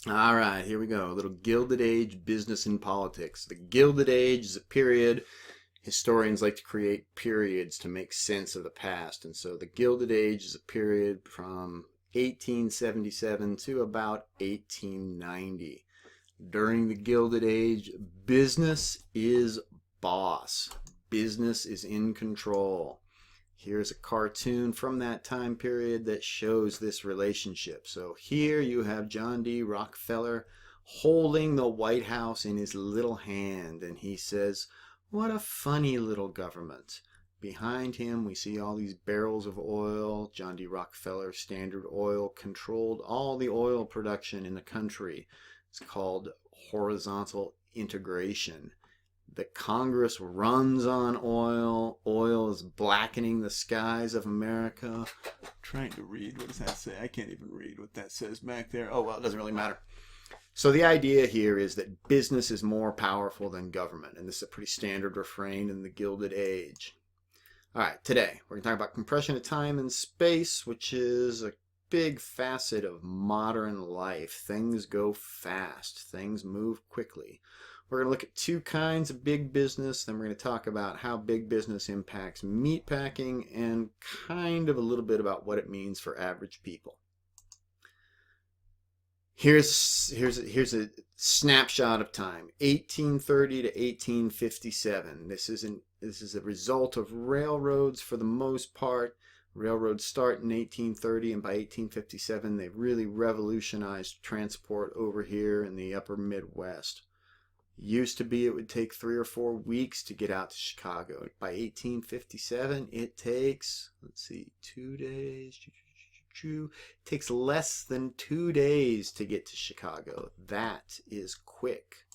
All right, here we go. A little Gilded Age business and politics. The Gilded Age is a period. Historians like to create periods to make sense of the past. And so the Gilded Age is a period from 1877 to about 1890. During the Gilded Age, business is boss. Business is in control. Here's a cartoon from that time period that shows this relationship. So here you have John D. Rockefeller holding the White House in his little hand, and he says, "What a funny little government." Behind him, we see all these barrels of oil. John D. Rockefeller, Standard Oil, controlled all the oil production in the country. It's called horizontal integration. The Congress runs on oil. Oil is blackening the skies of America. I'm trying to read. What does that say? I can't even read what that says back there. Oh, well, it doesn't really matter. So the idea here is that business is more powerful than government, and this is a pretty standard refrain in the Gilded Age. All right, today we're going to talk about compression of time and space, which is a big facet of modern life. Things go fast. Things move quickly. We're going to look at two kinds of big business. Then we're going to talk about how big business impacts meatpacking and kind of a little bit about what it means for average people. Here's a snapshot of time, 1830 to 1857. This is a result of railroads for the most part. Railroads start in 1830, and by 1857 they've really revolutionized transport over here in the upper Midwest. Used to be it would take 3 or 4 weeks to get out to Chicago. By 1857 it takes, 2 days. It takes less than 2 days to get to Chicago. That is quick.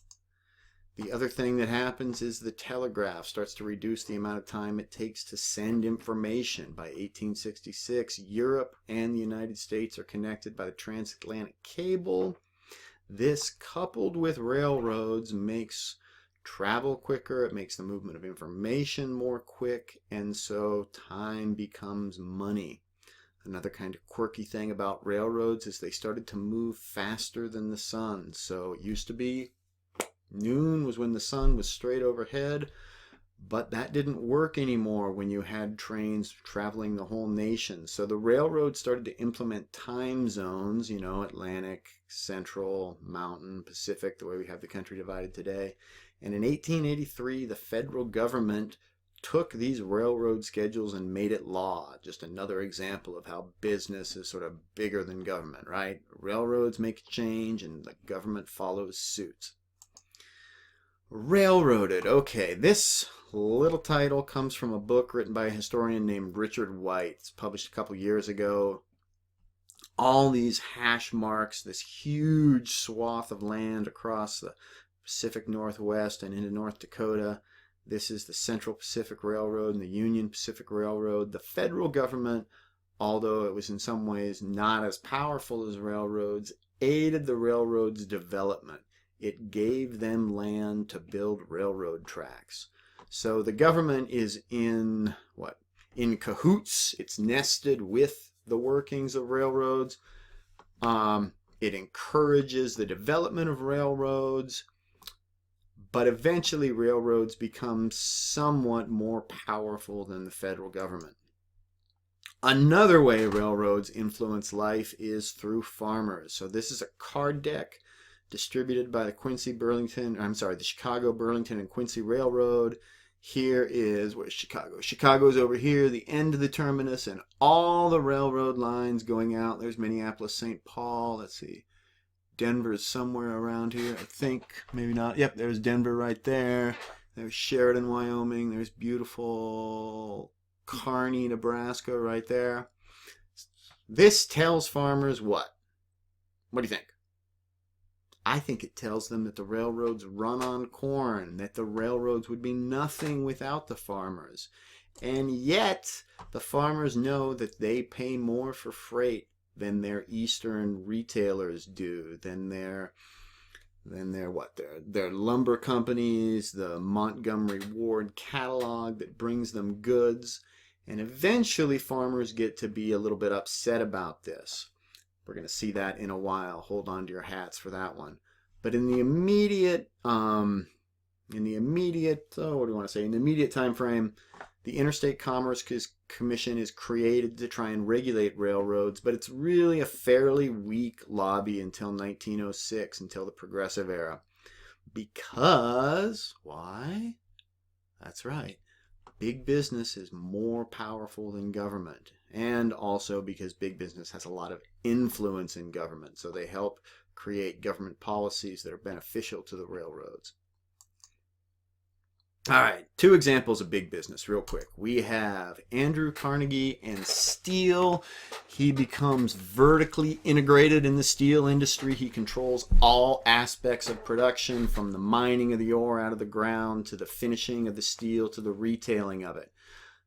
The other thing that happens is the telegraph starts to reduce the amount of time it takes to send information. By 1866, Europe and the United States are connected by the transatlantic cable. This, coupled with railroads, makes travel quicker. It makes the movement of information more quick, and so time becomes money. Another kind of quirky thing about railroads is they started to move faster than the sun. So it used to be noon was when the sun was straight overhead, but that didn't work anymore when you had trains traveling the whole nation. So the railroad started to implement time zones, Atlantic, Central, Mountain, Pacific, the way we have the country divided today. And in 1883, the federal government took these railroad schedules and made it law. Just another example of how business is sort of bigger than government, right? Railroads make a change and the government follows suit. Railroaded. Okay, this little title comes from a book written by a historian named Richard White. It's published a couple years ago. All these hash marks, this huge swath of land across the Pacific Northwest and into North Dakota. This is the Central Pacific Railroad and the Union Pacific Railroad. The federal government, although it was in some ways not as powerful as railroads, aided the railroads' development. It gave them land to build railroad tracks. So the government is in cahoots. It's nested with the workings of railroads. It encourages the development of railroads. But eventually railroads become somewhat more powerful than the federal government. Another way railroads influence life is through farmers. So this is a card deck distributed by the Chicago, Burlington, and Quincy Railroad. Where's Chicago? Chicago's over here, the end of the terminus, and all the railroad lines going out. There's Minneapolis, St. Paul. Let's see. Denver's somewhere around here, I think. Maybe not. Yep, there's Denver right there. There's Sheridan, Wyoming. There's beautiful Kearney, Nebraska right there. This tells farmers what? What do you think? I think it tells them that the railroads run on corn, that the railroads would be nothing without the farmers. And yet, the farmers know that they pay more for freight than their eastern retailers do, than their lumber companies, the Montgomery Ward catalog that brings them goods. And eventually farmers get to be a little bit upset about this. We're going to see that in a while. Hold on to your hats for that one. But in the immediate, what do you want to say? In the immediate time frame, the Interstate Commerce Commission is created to try and regulate railroads, but it's really a fairly weak lobby until 1906, until the Progressive Era. Because, why? That's right. Big business is more powerful than government. And also because big business has a lot of influence in government. So they help create government policies that are beneficial to the railroads. All right, 2 examples of big business real quick. We have Andrew Carnegie and steel. He becomes vertically integrated in the steel industry. He controls all aspects of production, from the mining of the ore out of the ground to the finishing of the steel to the retailing of it.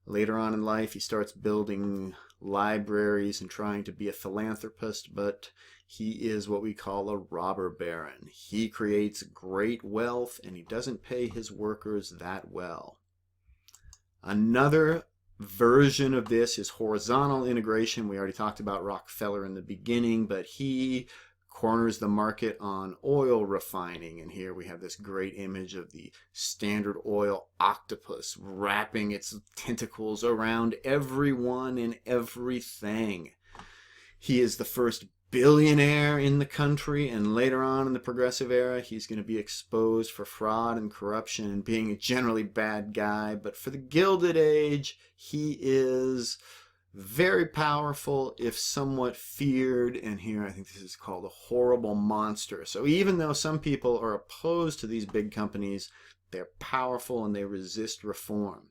Later on in life, he starts building libraries and trying to be a philanthropist, but he is what we call a robber baron. He creates great wealth and he doesn't pay his workers that well. Another version of this is horizontal integration. We already talked about Rockefeller in the beginning, but he corners the market on oil refining. And here we have this great image of the Standard Oil octopus wrapping its tentacles around everyone and everything. He is the first billionaire in the country, and later on in the Progressive Era he's going to be exposed for fraud and corruption and being a generally bad guy. But for the Gilded Age, he is very powerful, if somewhat feared, and here I think this is called a horrible monster. So even though some people are opposed to these big companies, they're powerful and they resist reform.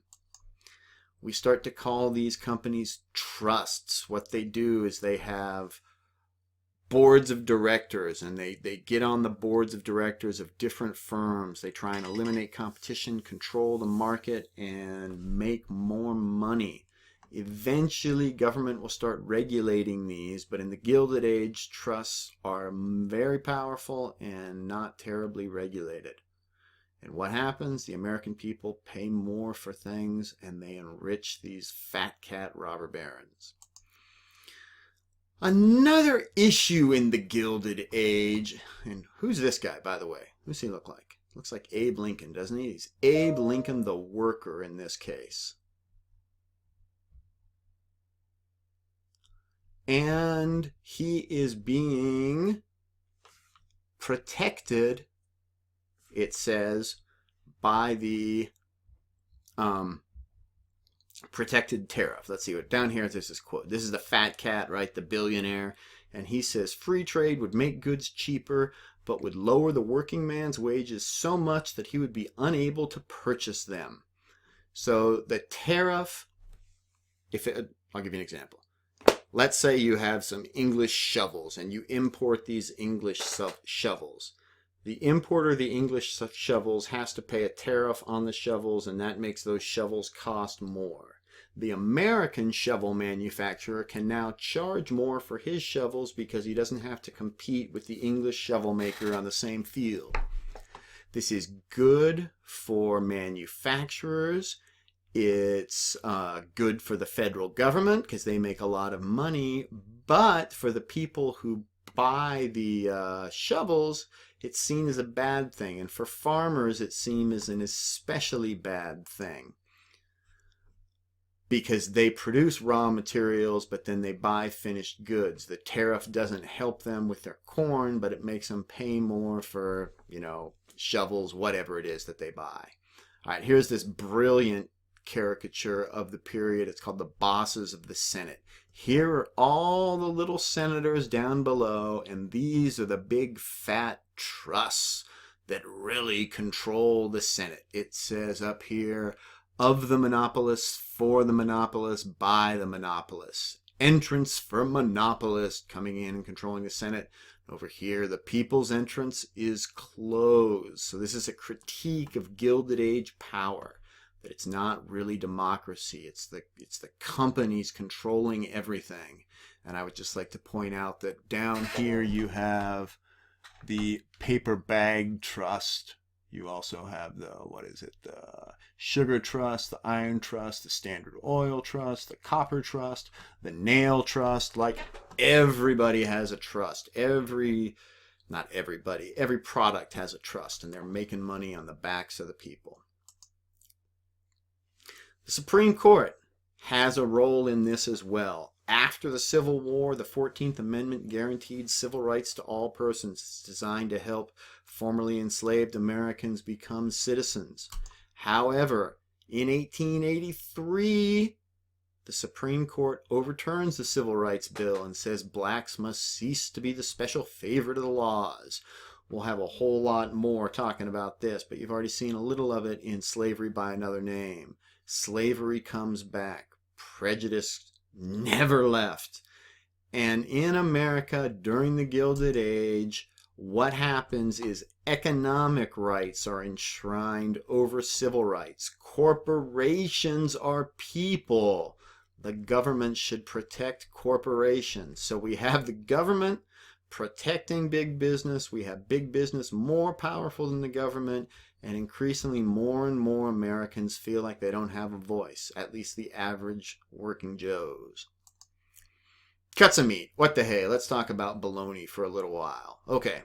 We start to call these companies trusts. What they do is they have boards of directors, and they get on the boards of directors of different firms. They try and eliminate competition, control the market, and make more money. Eventually, government will start regulating these, but in the Gilded Age, trusts are very powerful and not terribly regulated. And what happens? The American people pay more for things, and they enrich these fat cat robber barons. Another issue in the Gilded Age, and who's this guy, by the way? Who's he look like? Looks like Abe Lincoln, doesn't he? He's Abe Lincoln the worker in this case. And he is being protected, it says, by the protected tariff. Let's see what down here. There's this quote. This is the fat cat, right? The billionaire. And he says, free trade would make goods cheaper, but would lower the working man's wages so much that he would be unable to purchase them. So the tariff, I'll give you an example. Let's say you have some English shovels and you import these English shovels. The importer of the English shovels has to pay a tariff on the shovels, and that makes those shovels cost more. The American shovel manufacturer can now charge more for his shovels because he doesn't have to compete with the English shovel maker on the same field. This is good for manufacturers. It's good for the federal government because they make a lot of money, but for the people who buy the shovels, it's seen as a bad thing, and for farmers it's seen as an especially bad thing because they produce raw materials but then they buy finished goods. The tariff doesn't help them with their corn, but it makes them pay more for, shovels, whatever it is that they buy. All right, here's this brilliant caricature of the period. It's called The Bosses of the Senate. Here are all the little senators down below, and these are the big fat trusts that really control the Senate. It says up here, of the monopolists, for the monopolists, by the monopolists. Entrance for monopolists coming in and controlling the Senate. Over here, the people's entrance is closed. So this is a critique of Gilded Age power. That it's not really democracy. It's the companies controlling everything. And I would just like to point out that down here you have the paper bag trust. You also have the, the Sugar Trust, the Iron Trust, the Standard Oil Trust, the Copper Trust, the Nail Trust. Like, everybody has a trust. Not everybody, every product has a trust, and they're making money on the backs of the people. The Supreme Court has a role in this as well. After the Civil War, the 14th Amendment guaranteed civil rights to all persons. It's designed to help formerly enslaved Americans become citizens. However, in 1883, the Supreme Court overturns the Civil Rights Bill and says blacks must cease to be the special favorite of the laws. We'll have a whole lot more talking about this, but you've already seen a little of it in Slavery by Another Name. Slavery comes back. Prejudice never left. And in America during the Gilded Age, what happens is economic rights are enshrined over civil rights. Corporations are people. The government should protect corporations. So we have the government protecting big business. We have big business more powerful than the government. And increasingly more and more Americans feel like they don't have a voice, at least the average working Joes. Cuts of meat. What the hey? Let's talk about bologna for a little while. Okay.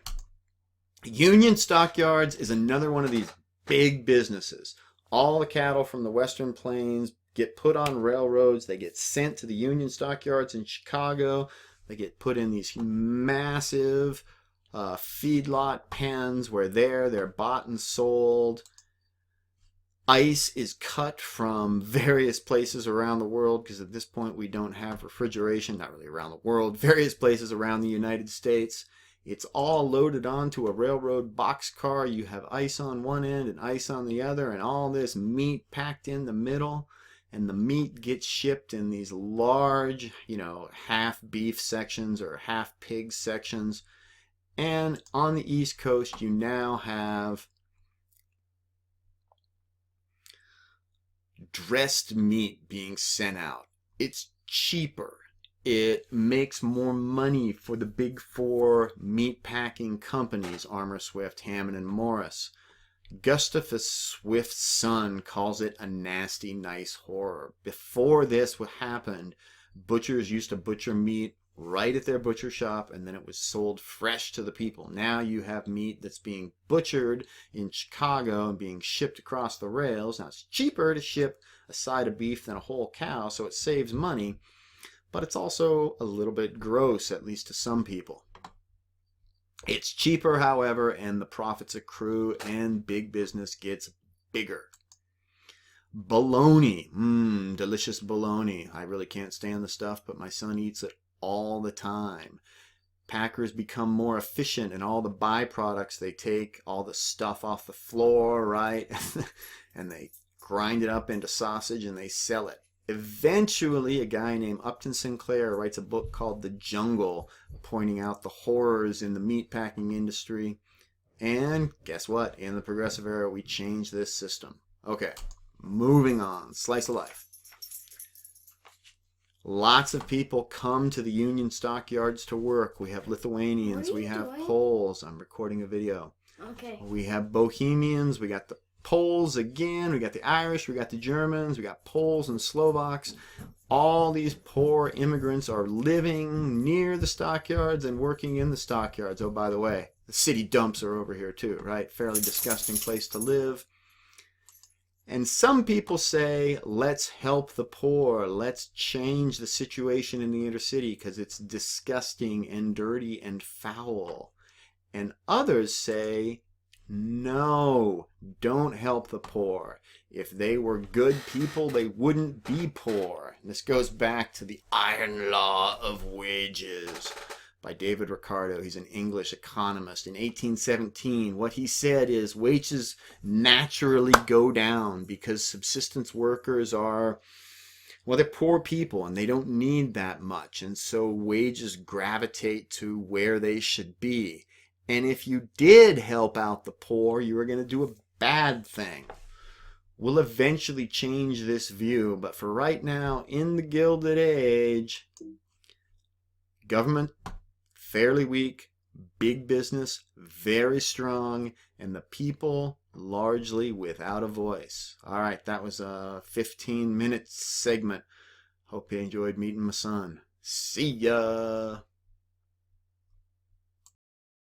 Union Stockyards is another one of these big businesses. All the cattle from the Western Plains get put on railroads. They get sent to the Union Stockyards in Chicago. They get put in these massive feedlot pens where they're bought and sold. Ice is cut from various places around the world, because at this point we don't have refrigeration, not really around the world, various places around the United States. It's all loaded onto a railroad boxcar. You have ice on one end and ice on the other, and all this meat packed in the middle. And the meat gets shipped in these large, half beef sections or half pig sections. And on the East Coast, you now have dressed meat being sent out. It's cheaper. It makes more money for the big four meat packing companies, Armour Swift, Hammond, and Morris. Gustavus Swift's son calls it a nasty, nice horror. Before this happened, butchers used to butcher meat right at their butcher shop, and then it was sold fresh to the people. Now you have meat that's being butchered in Chicago and being shipped across the rails. Now it's cheaper to ship a side of beef than a whole cow, so it saves money, but it's also a little bit gross, at least to some people. It's cheaper, however, and the profits accrue, and big business gets bigger. Bologna. Delicious bologna. I really can't stand the stuff, but my son eats it all the time. Packers become more efficient, and all the byproducts they take, all the stuff off the floor, right? And they grind it up into sausage and they sell it. Eventually, a guy named Upton Sinclair writes a book called The Jungle, pointing out the horrors in the meatpacking industry. And guess what? In the Progressive Era, we changed this system. Okay, moving on. Slice of life. Lots of people come to the Union Stockyards to work. We have Lithuanians, we have Poles. I'm recording a video. Okay. We have Bohemians, we got the Poles again, we got the Irish, we got the Germans, we got Poles and Slovaks. All these poor immigrants are living near the stockyards and working in the stockyards. Oh, by the way, the city dumps are over here too, right? Fairly disgusting place to live. And some people say, let's help the poor. Let's change the situation in the inner city because it's disgusting and dirty and foul. And others say, no, don't help the poor. If they were good people, they wouldn't be poor. And this goes back to the iron law of wages by David Ricardo. He's an English economist. In 1817, what he said is wages naturally go down because subsistence workers are, well, they're poor people and they don't need that much. And so wages gravitate to where they should be. And if you did help out the poor, you were going to do a bad thing. We'll eventually change this view, but for right now, in the Gilded Age, government, fairly weak, big business, very strong, and the people largely without a voice. All right, that was a 15-minute segment. Hope you enjoyed meeting my son. See ya!